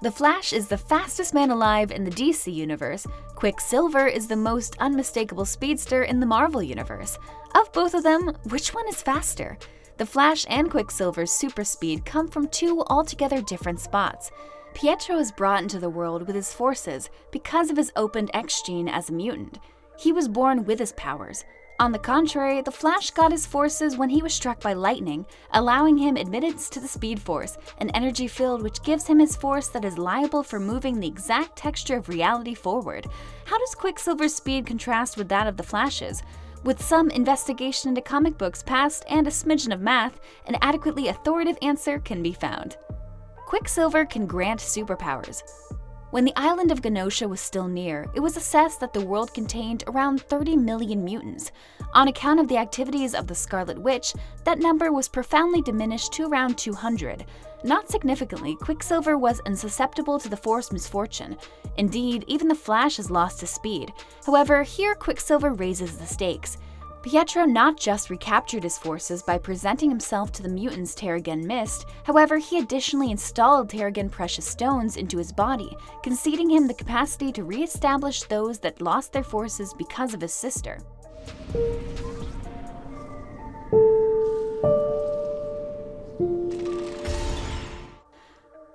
The Flash is the fastest man alive in the DC universe. Quicksilver is the most unmistakable speedster in the Marvel universe. Of both of them, which one is faster? The Flash and Quicksilver's super speed come from two altogether different spots. Pietro is brought into the world with his forces because of his opened X gene as a mutant. He was born with his powers. On the contrary, the Flash got his forces when he was struck by lightning, allowing him admittance to the Speed Force, an energy field which gives him his force that is liable for moving the exact texture of reality forward. How does Quicksilver's speed contrast with that of the Flash's? With some investigation into comic books past and a smidgen of math, an adequately authoritative answer can be found. Quicksilver can grant superpowers. When the island of Genosha was still near, it was assessed that the world contained around 30 million mutants. On account of the activities of the Scarlet Witch, that number was profoundly diminished to around 200. Not significantly, Quicksilver was unsusceptible to the Force misfortune. Indeed, even the Flash has lost his speed. However, here Quicksilver raises the stakes. Pietro not just recaptured his forces by presenting himself to the mutants Terrigen missed, however, he additionally installed Terrigen precious stones into his body, conceding him the capacity to re-establish those that lost their forces because of his sister.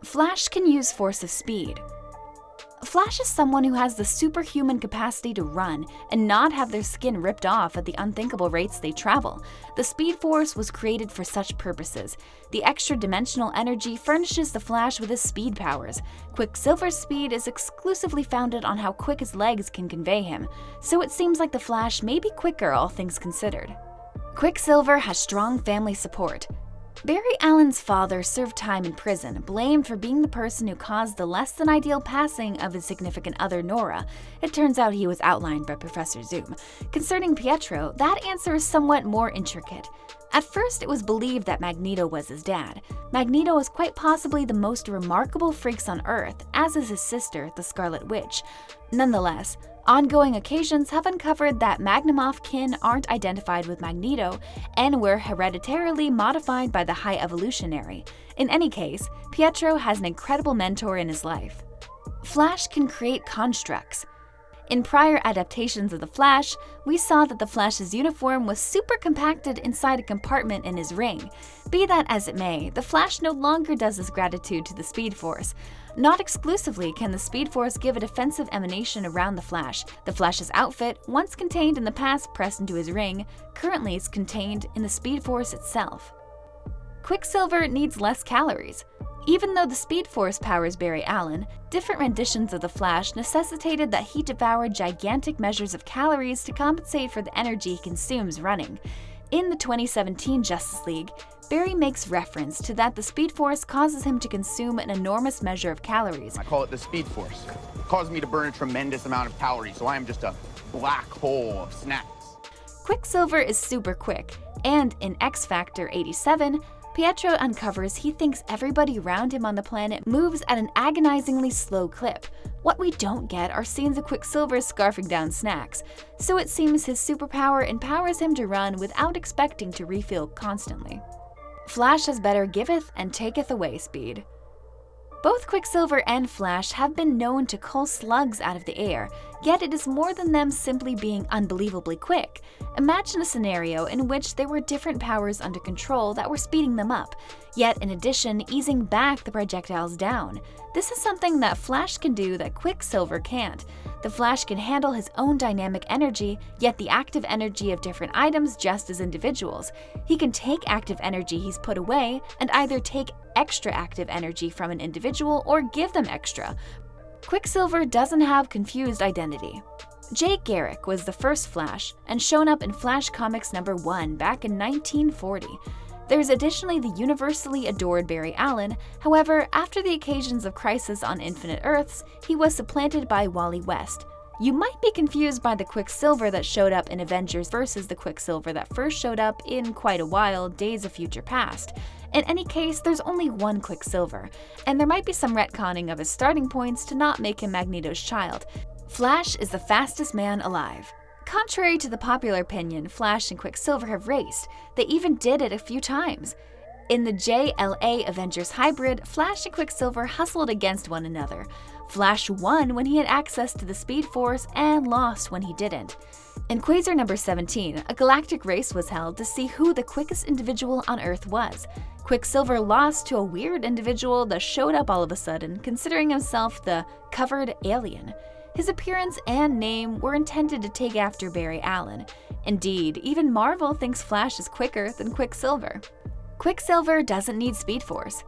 Flash can use force of speed. Flash is someone who has the superhuman capacity to run and not have their skin ripped off at the unthinkable rates they travel. The Speed Force was created for such purposes. The extra-dimensional energy furnishes the Flash with his speed powers. Quicksilver's speed is exclusively founded on how quick his legs can convey him, so it seems like the Flash may be quicker, all things considered. Quicksilver has strong family support. Barry Allen's father served time in prison, blamed for being the person who caused the less-than-ideal passing of his significant other, Nora. It turns out he was outlined by Professor Zoom. Concerning Pietro, that answer is somewhat more intricate. At first, it was believed that Magneto was his dad. Magneto is quite possibly the most remarkable freaks on Earth, as is his sister, the Scarlet Witch. Nonetheless, ongoing occasions have uncovered that Magnimoff kin aren't identified with Magneto and were hereditarily modified by the High Evolutionary. In any case, Pietro has an incredible mentor in his life. Flash can create constructs. In prior adaptations of The Flash, we saw that the Flash's uniform was super compacted inside a compartment in his ring. Be that as it may, the Flash no longer does his gratitude to the Speed Force. Not exclusively can the Speed Force give a defensive emanation around the Flash. The Flash's outfit, once contained in the past pressed into his ring, currently is contained in the Speed Force itself. Quicksilver needs less calories. Even though the Speed Force powers Barry Allen, different renditions of the Flash necessitated that he devoured gigantic measures of calories to compensate for the energy he consumes running. In the 2017 Justice League, Barry makes reference to that the Speed Force causes him to consume an enormous measure of calories. I call it the Speed Force. It causes me to burn a tremendous amount of calories, so I am just a black hole of snacks. Quicksilver is super quick, and in X Factor 87, Pietro uncovers he thinks everybody around him on the planet moves at an agonizingly slow clip. What we don't get are scenes of Quicksilver scarfing down snacks, so it seems his superpower empowers him to run without expecting to refill constantly. Flash has better giveth and taketh away speed. Both Quicksilver and Flash have been known to cull slugs out of the air, yet it is more than them simply being unbelievably quick. Imagine a scenario in which there were different powers under control that were speeding them up, yet in addition easing back the projectiles down. This is something that Flash can do that Quicksilver can't. The Flash can handle his own dynamic energy, yet the active energy of different items just as individuals. He can take active energy he's put away and either take extra active energy from an individual or give them extra. Quicksilver doesn't have confused identity. Jay Garrick was the first Flash and shown up in Flash Comics #1 back in 1940. There's additionally the universally adored Barry Allen. However, after the occasions of Crisis on Infinite Earths, he was supplanted by Wally West. You might be confused by the Quicksilver that showed up in Avengers versus the Quicksilver that first showed up in quite a while, Days of Future Past. In any case, there's only one Quicksilver, and there might be some retconning of his starting points to not make him Magneto's child. Flash is the fastest man alive. Contrary to the popular opinion Flash and Quicksilver have raced, they even did it a few times. In the JLA Avengers Hybrid, Flash and Quicksilver hustled against one another. Flash won when he had access to the Speed Force and lost when he didn't. In Quasar number 17, a galactic race was held to see who the quickest individual on Earth was. Quicksilver lost to a weird individual that showed up all of a sudden, considering himself the covered alien. His appearance and name were intended to take after Barry Allen. Indeed, even Marvel thinks Flash is quicker than Quicksilver. Quicksilver doesn't need Speed Force.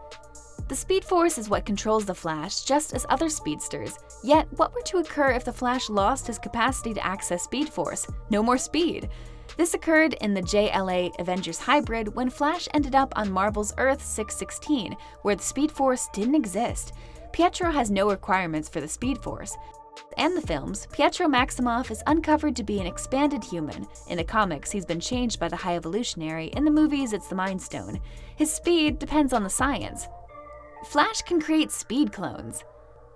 The Speed Force is what controls the Flash, just as other speedsters. Yet, what were to occur if the Flash lost his capacity to access Speed Force? No more speed. This occurred in the JLA Avengers Hybrid when Flash ended up on Marvel's Earth 616, where the Speed Force didn't exist. Pietro has no requirements for the Speed Force. In the films, Pietro Maximoff is uncovered to be an expanded human. In the comics, he's been changed by the High Evolutionary. In the movies, it's the Mind Stone. His speed depends on the science. Flash can create speed clones.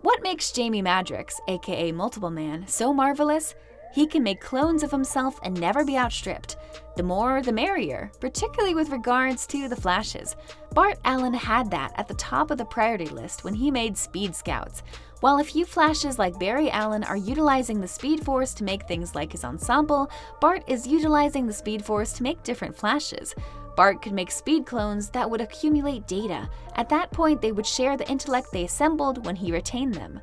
What makes Jamie Madrox, aka Multiple Man, so marvelous? He can make clones of himself and never be outstripped. The more, the merrier, particularly with regards to the Flashes. Bart Allen had that at the top of the priority list when he made Speed Scouts. While a few Flashes like Barry Allen are utilizing the Speed Force to make things like his ensemble, Bart is utilizing the Speed Force to make different Flashes. Bart could make speed clones that would accumulate data. At that point, they would share the intellect they assembled when he retained them.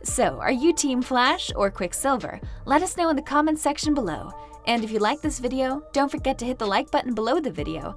So, are you Team Flash or Quicksilver? Let us know in the comments section below. And if you like this video, don't forget to hit the like button below the video.